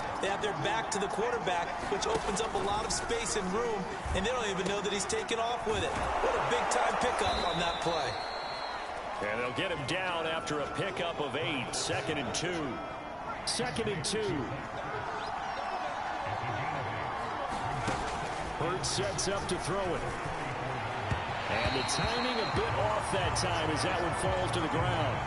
times they have their back to the quarterback, which opens up a lot of space and room, and they don't even know that he's taking off with it. What a big-time pickup on that play. And they'll get him down after a pickup of 8. 2nd and 2. 2nd and 2. Hurts sets up to throw it. And the timing a bit off that time as that one falls to the ground.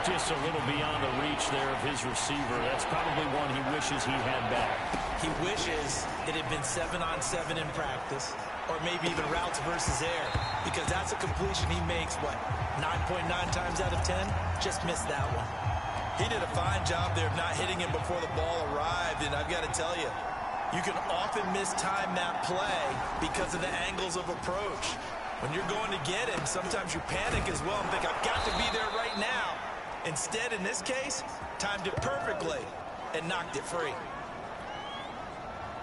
Just a little beyond the reach there of his receiver. That's probably one he wishes he had back. He wishes it had been 7-on-7 in practice, or maybe even routes versus air, because that's a completion he makes, what, 9.9 times out of 10? Just missed that one. He did a fine job there of not hitting him before the ball arrived, and I've got to tell you, you can often mistime that play because of the angles of approach. When you're going to get him, sometimes you panic as well and think, I've got to be there right now. Instead, in this case, timed it perfectly and knocked it free.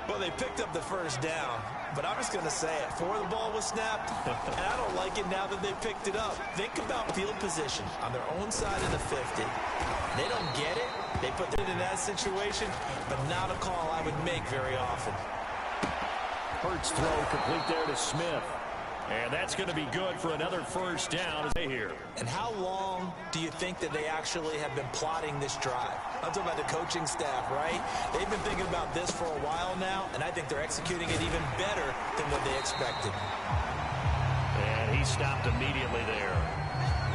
Well, they picked up the first down, but I'm just going to say it. Before the ball was snapped, and I don't like it now that they picked it up. Think about field position on their own side of the 50. They don't get it. They put it in that situation, but not a call I would make very often. Hurts throw complete there to Smith. And that's going to be good for another first down as they hear. And how long do you think that they actually have been plotting this drive? I'm talking about the coaching staff, right? They've been thinking about this for a while now, and I think they're executing it even better than what they expected. And he stopped immediately there.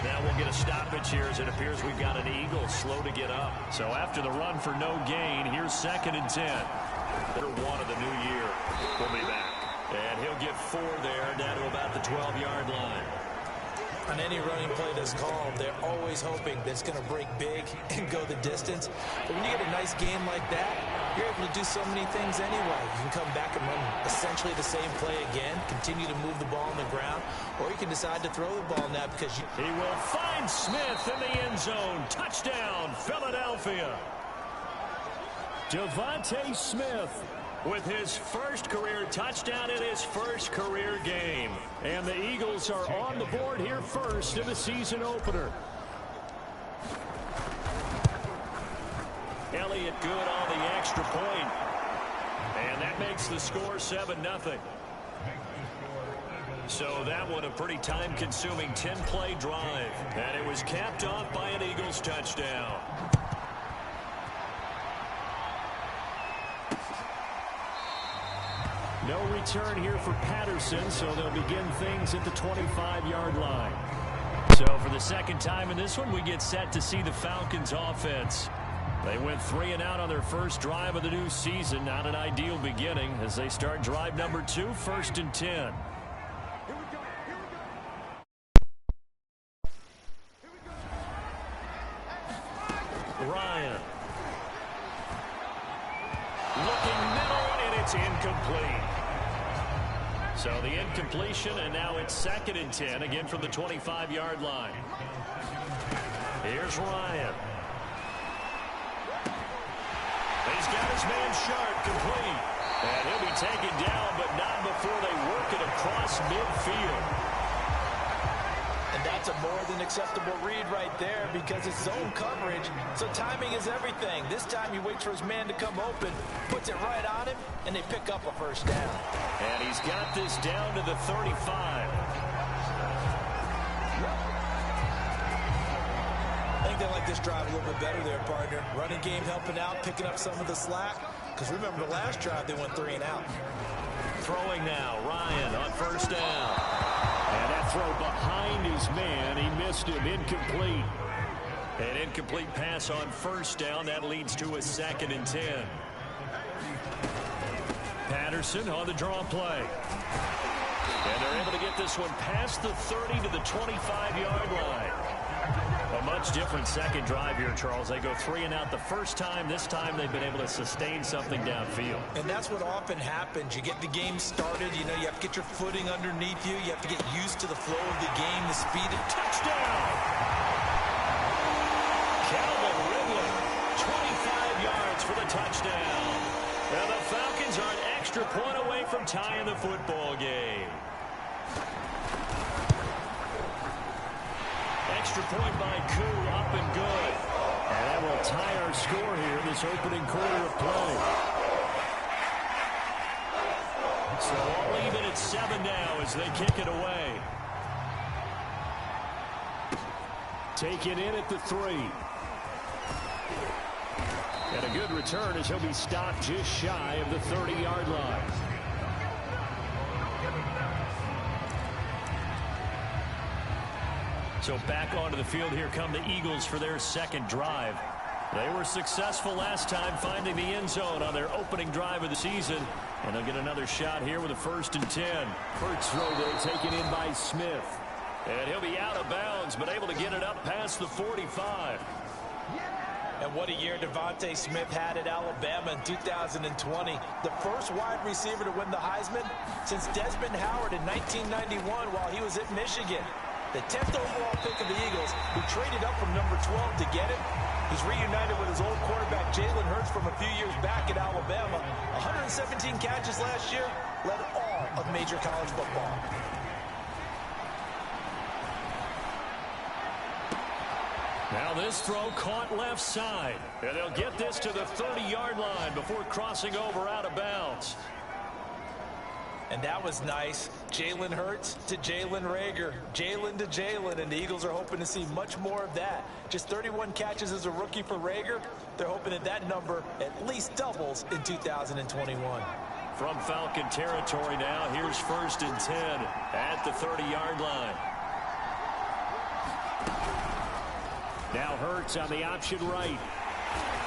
Now we'll get a stoppage here as it appears we've got an Eagle slow to get up. So after the run for no gain, here's 2nd and 10. They're one of the new year. We'll be back. And he'll get 4 there, down to about the 12-yard line. On any running play that's called, they're always hoping that it's going to break big and go the distance. But when you get a nice game like that, you're able to do so many things anyway. You can come back and run essentially the same play again, continue to move the ball on the ground, or you can decide to throw the ball now because you... He will find Smith in the end zone. Touchdown, Philadelphia. Devontae Smith with his first career touchdown in his first career game. And the Eagles are on the board here first in the season opener. Elliott good on the extra point. And that makes the score 7-0. So that one a pretty time-consuming 10-play drive. And it was capped off by an Eagles touchdown. No return here for Patterson, so they'll begin things at the 25-yard line. So for the second time in this one, we get set to see the Falcons offense. They went 3 and out on their first drive of the new season. Not an ideal beginning as they start drive number 2, 1st and 10. Ryan. Looking middle, and it's incomplete. So the incompletion, and now it's 2nd and 10, again from the 25-yard line. Here's Ryan. He's got his man Sharp complete. And he'll be taken down, but not before they work it across midfield. And that's a more than acceptable read right there because it's zone coverage, so timing is everything. This time he waits for his man to come open, puts it right on him, and they pick up a first down. And he's got this down to the 35. I think they like this drive a little bit better there, partner. Running game helping out, picking up some of the slack. Because remember the last drive, they went 3 and out. Throwing now, Ryan on first down. And that throw behind his man, he missed him, incomplete. An incomplete pass on first down, that leads to a 2nd and 10. Patterson on the draw play. And they're able to get this one past the 30 to the 25-yard line. A much different second drive here, Charles. They go 3 and out the first time. This time they've been able to sustain something downfield. And that's what often happens. You get the game started. You know, you have to get your footing underneath you. You have to get used to the flow of the game, the speed. Touchdown! Calvin Ridley, 25 yards for the touchdown. Now the Falcons are an extra point away from tying the football game. Extra point by Koo, up and good. And that will tie our score here in this opening quarter of play. So all even at 7 now as they kick it away. Taken in at the 3. And a good return as he'll be stopped just shy of the 30-yard line. So back onto the field here come the Eagles for their second drive. They were successful last time finding the end zone on their opening drive of the season. And they'll get another shot here with a 1st and 10. First throw though taken in by Smith. And he'll be out of bounds but able to get it up past the 45. And what a year Devontae Smith had at Alabama in 2020. The first wide receiver to win the Heisman since Desmond Howard in 1991 while he was at Michigan. The 10th overall pick of the Eagles, who traded up from number 12 to get him. He's reunited with his old quarterback, Jalen Hurts, from a few years back at Alabama. 117 catches last year, led all of major college football. Now this throw caught left side. And they'll get this to the 30-yard line before crossing over out of bounds. And that was nice. Jalen Hurts to Jalen Reagor. Jalen to Jalen. And the Eagles are hoping to see much more of that. Just 31 catches as a rookie for Reagor. They're hoping that that number at least doubles in 2021. From Falcon territory now, here's 1st and 10 at the 30-yard line. Now Hurts on the option right.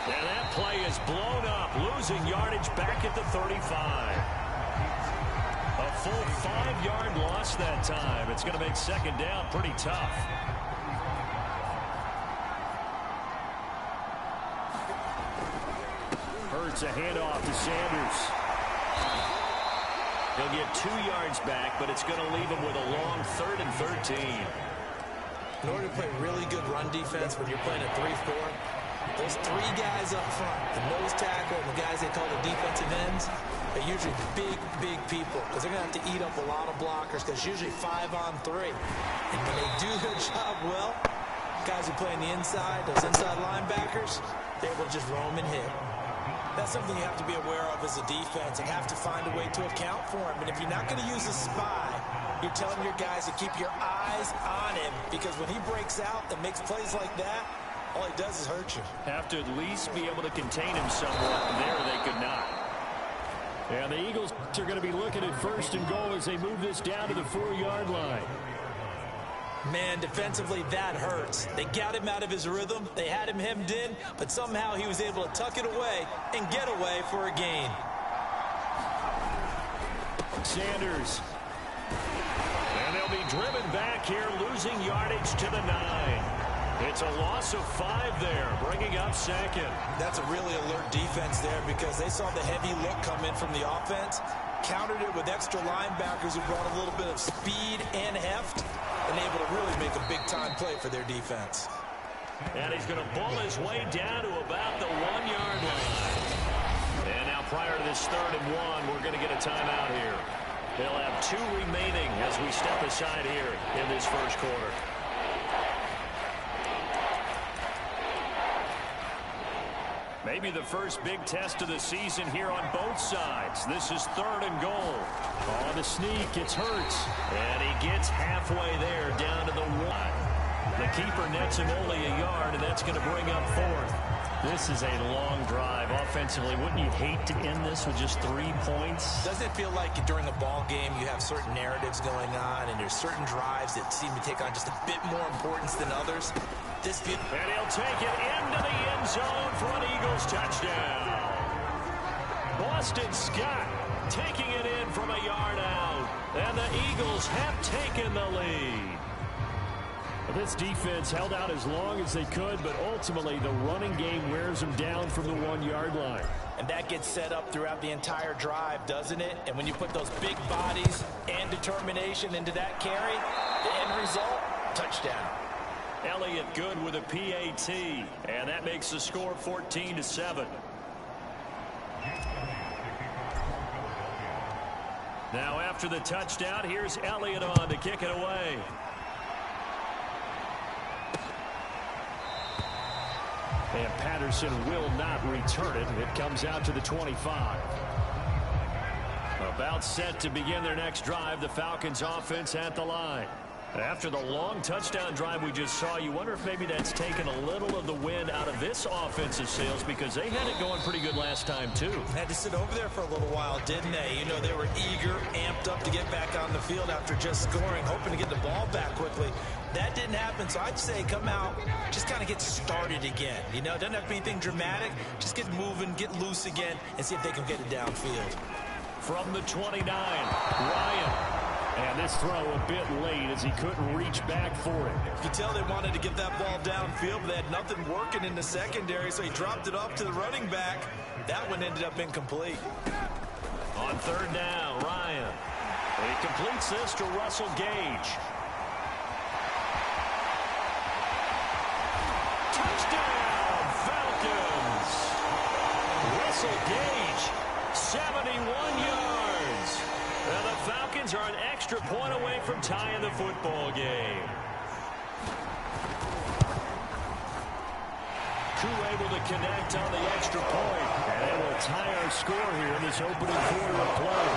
And that play is blown up, losing yardage back at the 35. A full 5-yard loss that time. It's going to make 2nd down pretty tough. Hurts a handoff to Sanders. He'll get 2 yards back, but it's going to leave him with a long 3rd and 13. In order to play really good run defense when you're playing a 3-4, those 3 guys up front, the nose tackle and the guys they call the defensive ends, are usually big people because they're going to have to eat up a lot of blockers because usually 5 on 3. And when they do their job well, guys who play on the inside, those inside linebackers, they're able to just roam and hit. That's something you have to be aware of as a defense and have to find a way to account for him. And if you're not going to use a spy, you're telling your guys to keep your eyes on him because when he breaks out and makes plays like that, all he does is hurt you. Have to at least be able to contain him somewhat. There they could not. And the Eagles are going to be looking at 1st and goal as they move this down to the 4-yard line. Man, defensively, that hurts. They got him out of his rhythm. They had him hemmed in, but somehow he was able to tuck it away and get away for a gain. Sanders. And they'll be driven back here, losing yardage to the 9. It's a loss of 5 there, bringing up 2nd. That's a really alert defense there because they saw the heavy look come in from the offense, countered it with extra linebackers who brought a little bit of speed and heft, and able to really make a big-time play for their defense. And he's going to bull his way down to about the 1-yard line. And now prior to this 3rd and 1, we're going to get a timeout here. They'll have 2 remaining as we step aside here in this first quarter. Maybe the first big test of the season here on both sides. This is 3rd and goal. On the sneak, it's Hurts. And he gets halfway there down to the 1. The keeper nets him only a yard, and that's going to bring up 4th. This is a long drive offensively. Wouldn't you hate to end this with just 3 points? Doesn't it feel like during a ball game you have certain narratives going on and there's certain drives that seem to take on just a bit more importance than others? And he'll take it into the end zone for an Eagles touchdown. Boston Scott taking it in from a yard out. And the Eagles have taken the lead. This defense held out as long as they could, but ultimately the running game wears them down from the 1-yard line. And that gets set up throughout the entire drive, doesn't it? And when you put those big bodies and determination into that carry, the end result, touchdown. Elliott good with a PAT, and that makes the score 14-7. Now after the touchdown, here's Elliott on to kick it away. And Patterson will not return it. It comes out to the 25. About set to begin their next drive, the Falcons offense at the line. After the long touchdown drive we just saw, you wonder if maybe that's taken a little of the wind out of this offensive sails, because they had it going pretty good last time too. Had to sit over there for a little while, didn't they? You know, they were eager, amped up to get back on the field after just scoring, hoping to get the ball back quickly. That didn't happen, so I'd say come out, just kind of get started again. You know, doesn't have to be anything dramatic. Just get moving, get loose again, and see if they can get it downfield. From the 29, Ryan. And this throw a bit late as he couldn't reach back for it. You could tell they wanted to get that ball downfield, but they had nothing working in the secondary, so he dropped it off to the running back. That one ended up incomplete. On third down, Ryan. He completes this to Russell Gage. Touchdown, Falcons! Russell Gage, 71 yards. And the Falcons are an extra point away from tying the football game. Crew able to connect on the extra point. And it will tie our score here in this opening quarter of play.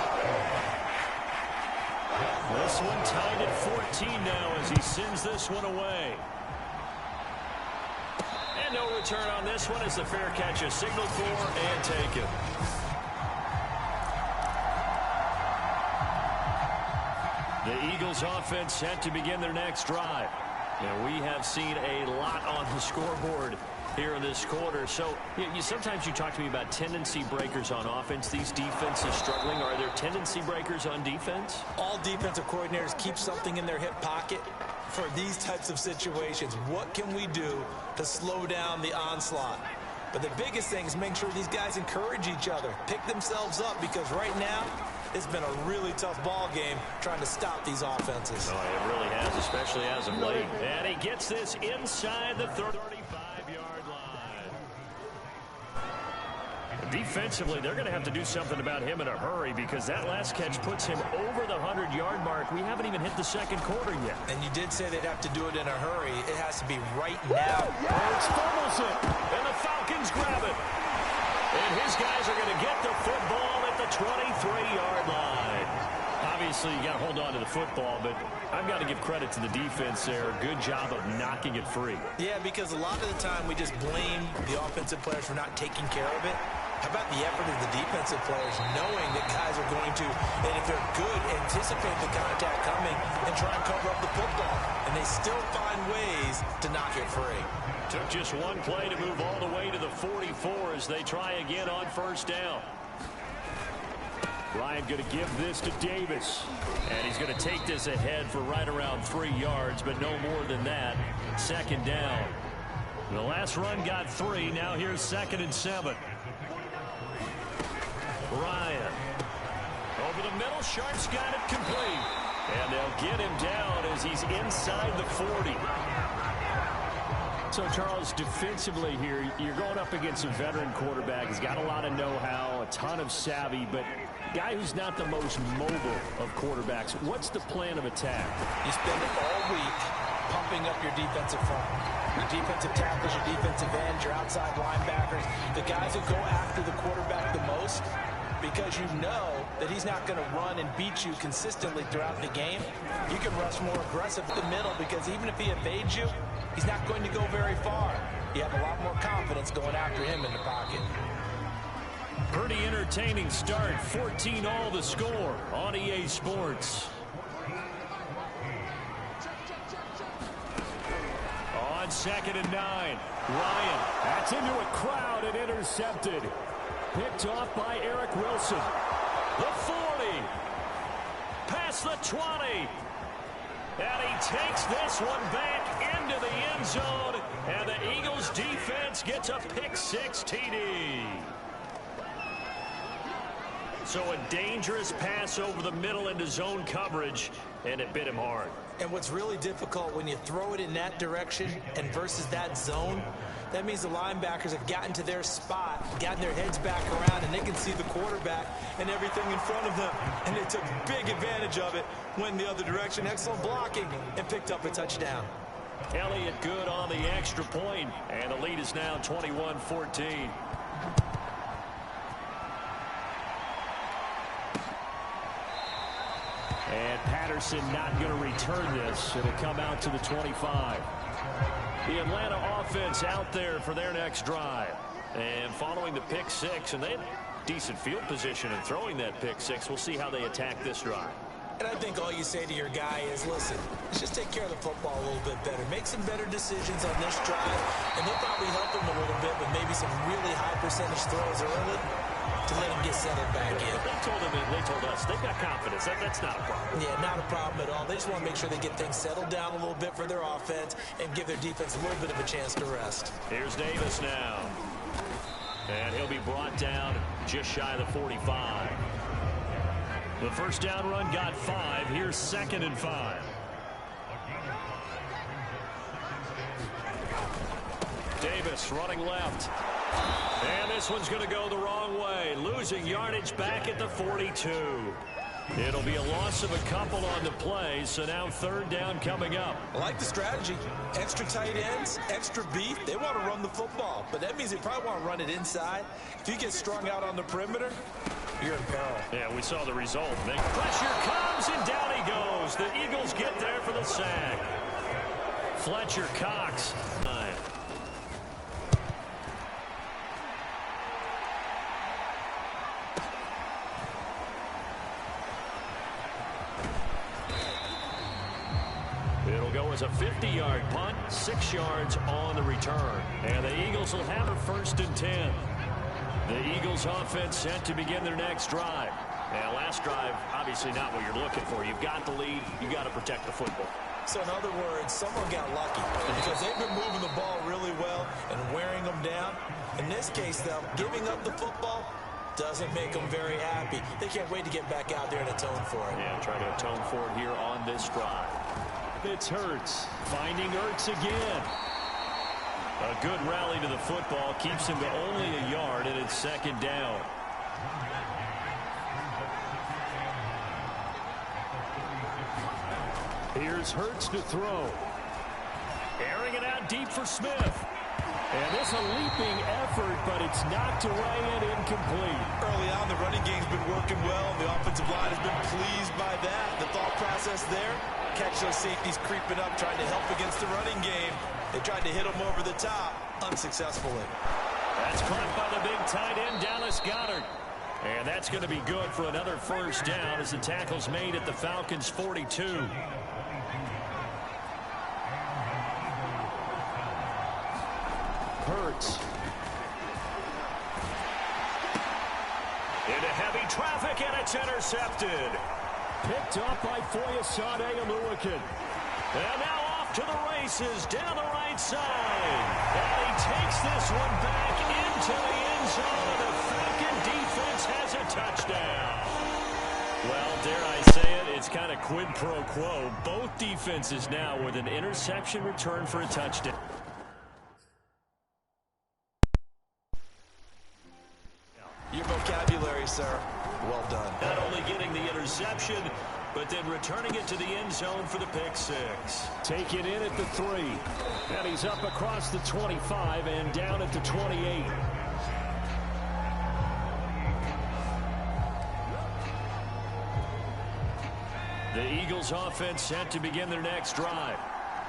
This one tied at 14 now as he sends this one away. And no return on this one as the fair catch is signaled for and taken. The Eagles offense set to begin their next drive. And we have seen a lot on the scoreboard here in this quarter. So sometimes you talk to me about tendency breakers on offense. These defenses struggling. Are there tendency breakers on defense? All defensive coordinators keep something in their hip pocket for these types of situations. What can we do to slow down the onslaught? But the biggest thing is make sure these guys encourage each other, pick themselves up, because right now it's been a really tough ball game trying to stop these offenses. Oh, it really has, especially as of late. And he gets this inside the 35-yard line. Defensively, they're going to have to do something about him in a hurry, because that last catch puts him over the 100-yard mark. We haven't even hit the second quarter yet. And you did say they'd have to do it in a hurry. It has to be right now. Hurts fumbles it, and the Falcons grab it. And his guys are going to get the football at the 23-yard line. Obviously, you got to hold on to the football, but I've got to give credit to the defense there. Good job of knocking it free. Yeah, because a lot of the time we just blame the offensive players for not taking care of it. How about the effort of the defensive players knowing that guys are going to, and if they're good, anticipate the contact coming and try and cover up the football. And they still find ways to knock it free. Took just one play to move all the way to the 44 as they try again on first down. Ryan going to give this to Davis. And he's going to take this ahead for right around 3 yards, but no more than that. Second down. The last run got 3. Now here's 2nd and 7. Ryan. Over the middle. Sharp's got it complete. And they'll get him down as he's inside the 40. So, Charles, defensively here, you're going up against a veteran quarterback. He's got a lot of know-how, a ton of savvy, but a guy who's not the most mobile of quarterbacks. What's the plan of attack? You spend it all week pumping up your defensive front. Your defensive tackles, your defensive ends, your outside linebackers, the guys who go after the quarterback the most, because you know that he's not going to run and beat you consistently throughout the game. You can rush more aggressive in the middle, because even if he evades you, he's not going to go very far. You have a lot more confidence going after him in the pocket. Pretty entertaining start. 14-all the score on EA Sports. On 2nd and 9. Ryan. That's into a crowd and intercepted. Picked off by Eric Wilson. The 40. Past the 20. And he takes this one back into the end zone. And the Eagles defense gets a pick-6 TD. So a dangerous pass over the middle into zone coverage, and it bit him hard. And what's really difficult when you throw it in that direction and versus that zone, that means the linebackers have gotten to their spot, gotten their heads back around, and they can see the quarterback and everything in front of them. And they took big advantage of it, went the other direction. Excellent blocking, and picked up a touchdown. Elliott good on the extra point, and the lead is now 21-14. And Patterson not going to return this. It'll come out to the 25. The Atlanta offense out there for their next drive. And following the pick six, and they had decent field position in throwing that pick six. We'll see how they attack this drive. And I think all you say to your guy is, listen, let's just take care of the football a little bit better. Make some better decisions on this drive, and they'll probably help him a little bit with maybe some really high percentage throws early to let him get settled back in. They told us they've got confidence. That's not a problem. Yeah, not a problem at all. They just want to make sure they get things settled down a little bit for their offense and give their defense a little bit of a chance to rest. Here's Davis now. And he'll be brought down just shy of the 45. The first down run got 5. Here's 2nd and 5. Davis running left. And this one's going to go the wrong way. Losing yardage back at the 42. It'll be a loss of a couple on the play, so now 3rd down coming up. I like the strategy. Extra tight ends, extra beef. They want to run the football, but that means they probably want to run it inside. If you get strung out on the perimeter, you're in peril. Yeah, we saw the result. Pressure comes, and down he goes. The Eagles get there for the sack. Fletcher Cox. It'll go as a 50-yard punt, 6 yards on the return. And the Eagles will have a 1st and 10. The Eagles offense set to begin their next drive. Now, last drive, obviously not what you're looking for. You've got the lead. You've got to protect the football. So, in other words, someone got lucky because they've been moving the ball really well and wearing them down. In this case, though, giving up the football doesn't make them very happy. They can't wait to get back out there and atone for it. Yeah, try to atone for it here on this drive. It's Hurts, finding Ertz again. A good rally to the football keeps him to only a yard, and it's 2nd down. Here's Hurts to throw. Airing it out deep for Smith. And this a leaping effort, but it's knocked away and incomplete. Early on, the running game's been working well, and the offensive line has been pleased by that. The thought process there, catch those safeties creeping up, trying to help against the running game. They tried to hit him over the top, unsuccessfully. That's caught by the big tight end, Dallas Goedert. And that's going to be good for another 1st down as the tackle's made at the Falcons' 42. Hurts. Into heavy traffic, and it's intercepted. Picked up by Foyesade Oluwakin. And now off to the races down the right side. And he takes this one back into the end zone, and the Falcon defense has a touchdown. Well, dare I say it, it's kind of quid pro quo. Both defenses now with an interception return for a touchdown. Your vocabulary, sir. Well done. Not only getting the interception, but then returning it to the end zone for the pick six. Taken in at the 3. And he's up across the 25 and down at the 28. The Eagles offense set to begin their next drive.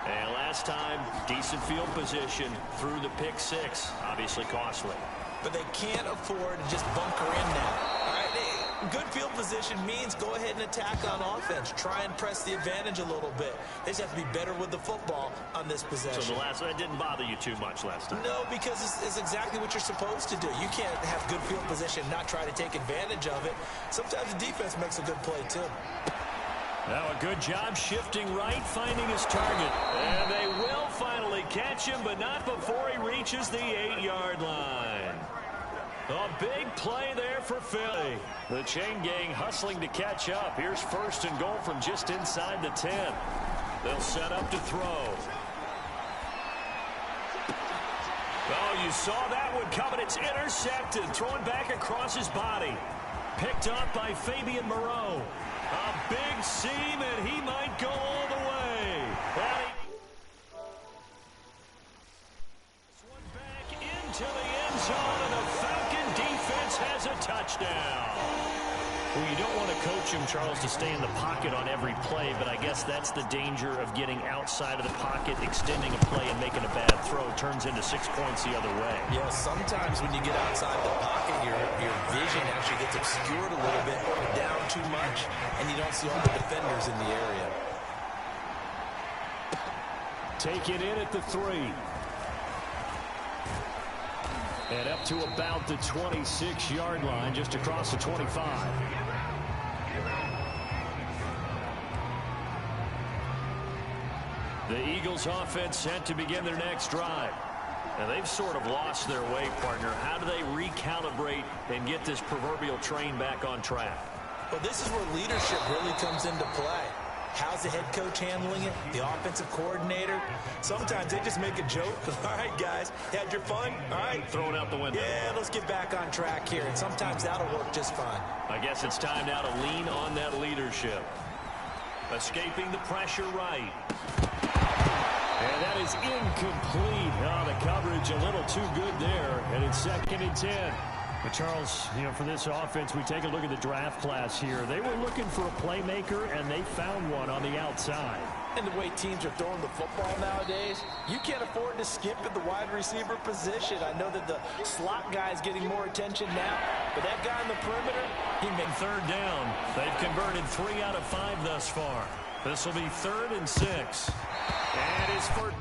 And last time, decent field position through the pick six. Obviously costly. But they can't afford to just bunker in now. All right, good field position means go ahead and attack on offense. Try and press the advantage a little bit. They just have to be better with the football on this possession. So that didn't bother you too much last time? No, because it's exactly what you're supposed to do. You can't have good field position and not try to take advantage of it. Sometimes the defense makes a good play, too. Now a good job shifting right, finding his target. And they will finally catch him, but not before he reaches the 8-yard line. A big play there for Philly. The chain gang hustling to catch up. Here's 1st and goal from just inside the 10. They'll set up to throw. Oh, you saw that one coming. It's intercepted. Throwing back across his body. Picked up by Fabian Moreau. A big seam, and he might go all the way. into the end zone, and the Falcon defense has a touchdown. Well, you don't want to coach him, Charles, to stay in the pocket on every play, but I guess that's the danger of getting outside of the pocket, extending a play, and making a bad throw. Turns into 6 points the other way. Yeah, sometimes when you get outside the pocket, your vision actually gets obscured a little bit, down too much, and you don't see all the defenders in the area. Take it in at the 3. And up to about the 26-yard line, just across the 25. The Eagles offense set to begin their next drive. And they've sort of lost their way, partner. How do they recalibrate and get this proverbial train back on track? Well, this is where leadership really comes into play. How's the head coach handling it? The offensive coordinator? Sometimes they just make a joke. All right, guys, had your fun? All right. Throw it out the window. Yeah, let's get back on track here. And sometimes that'll work just fine. I guess it's time now to lean on that leadership. Escaping the pressure right. And that is incomplete. Oh, the coverage a little too good there. And it's 2nd and 10. But Charles, you know, for this offense, we take a look at the draft class here. They were looking for a playmaker, and they found one on the outside. And the way teams are throwing the football nowadays, you can't afford to skip at the wide receiver position. I know that the slot guy is getting more attention now, but that guy on the perimeter, he made 3rd down. They've converted 3 out of 5 thus far. This will be 3rd and 6. And his first.